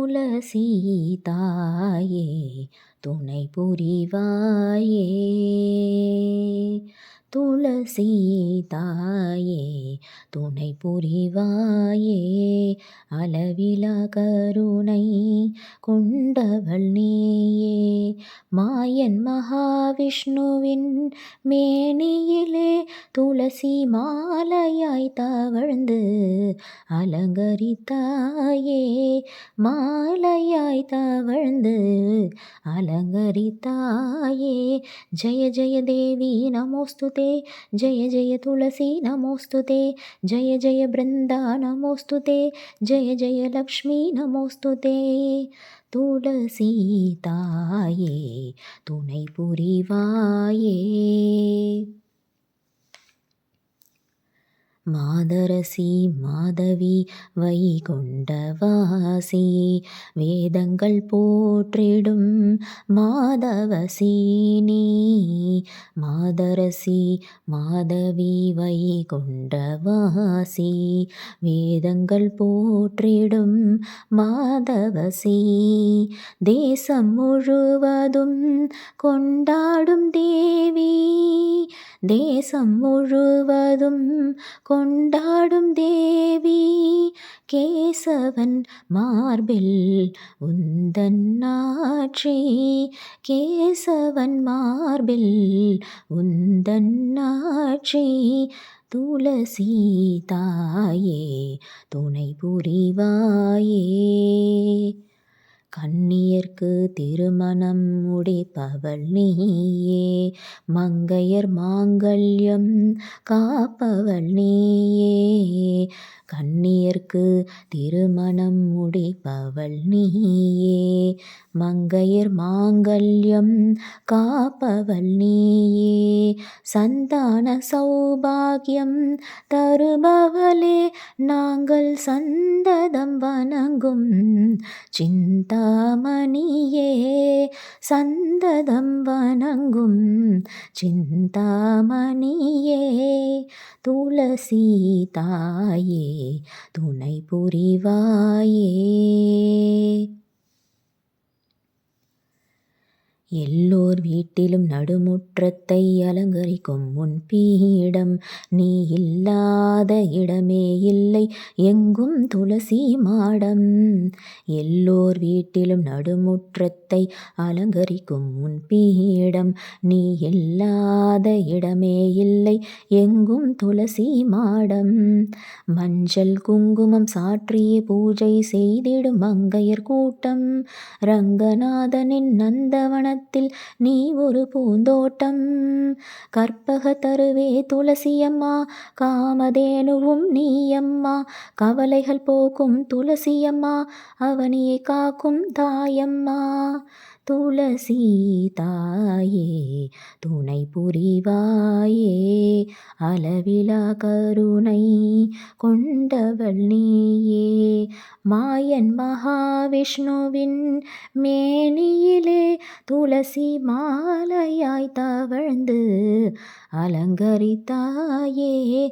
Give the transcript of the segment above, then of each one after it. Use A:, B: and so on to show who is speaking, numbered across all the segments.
A: துளசி தாயே துணை புரிவாயே. துளசி தாயே துணை புரிவாயே. அளவிலா கருணை கொண்டவள் நீயே. மாயன் மகாவிஷ்ணுவின் மேனியிலே துளசி மாலையாய் தவழ்ந்து அலங்கரித்தாயே. மாலையாய் தவழ்ந்து அலங்கரித்தாயே. ஜெய ஜெய தேவி நமோஸ்துதே. ஜெய ஜெய துளசி நமோஸ்துதே. ஜெய ஜெய பிருந்தா நமோஸ்துதே. ஜெய ஜெய லக்ஷ்மி நமோஸ்துதே. துளசி தாயே துணை புரிவாயே. மாதரசி மாதவி வைகுண்டவாசி வேதங்கள் போற்றிடும் மாதவசீனி. மாதரசி மாதவி வைகுண்டவாசி வேதங்கள் போற்றிடும் மாதவசி. தேசம் முழுவதும் கொண்டாடும் தேவி. தேசம் முழுவதும் கொண்டாடும் தேவி. கேசவன் மார்பில் உந்தன் ஆட்சி. கேசவன் மார்பில் உந்தன் ஆட்சி. துளசி தாயே துணை புரிவாயே. கன்னியர்க்கு திருமணம் முடிப்பவள் நீயே. மங்கையர் மாங்கல்யம் காப்பவள் நீயே. கன்னியர்க்கு திருமணம் முடிப்பவள் நீயே. மங்கையர் மாங்கல்யம் காப்பவள் நீயே. சந்தான சௌபாகியம் தருபவளே நாங்கள் சந்ததம் வணங்கும் சிந்தாமணியே. சந்ததம் வணங்கும் சிந்தாமணியே. துளசி தாயே துணை புரிவாயே. எல்லோர் வீட்டிலும் நடுமுற்றத்தை அலங்கரிக்கும் உன் பீடம். நீ இல்லாத இடமே இல்லை எங்கும் துளசி மாடம். எல்லோர் வீட்டிலும் நடுமுற்றத்தை அலங்கரிக்கும் உன் பீடம். நீ இல்லாத இடமே இல்லை எங்கும் துளசி மாடம். மஞ்சள் குங்குமம் சாற்றிய பூஜை செய்திடும் மங்கையர் கூட்டம். ரங்கநாதனின் நந்தவன நீ ஒரு பூந்தோட்டம். கற்பக தருவே துளசியம்மா காமதேனுவும் நீயம்மா. கவலைகள் போக்கும் துளசியம்மா அவனியை காக்கும் தாயம்மா. துளசி தாயே துணை புரிவாயே. அளவிலா கருணை கொண்டவள் நீயே. மாயன் மகாவிஷ்ணுவின் மேனியிலே துளசி மாலையாய் தவழ்ந்து அலங்கரித்தாயே.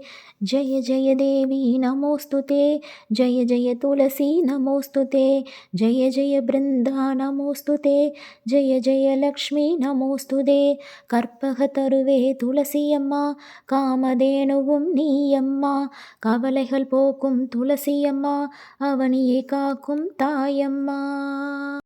A: ஜெய ஜெய தேவி நமோஸ்துதே. ஜெய ஜெய துளசி நமோஸ்துதே. ஜெய ஜெய பிருந்தா நமோஸ்துதே. ஜெய ஜெய லக்ஷ்மி நமோஸ்துதே. கற்பக தருவே துளசியம்மா காமதேனுவும் நீயம்மா. கவலைகள் போக்கும் துளசியம்மா அவனியை காக்கும் தாயம்மா.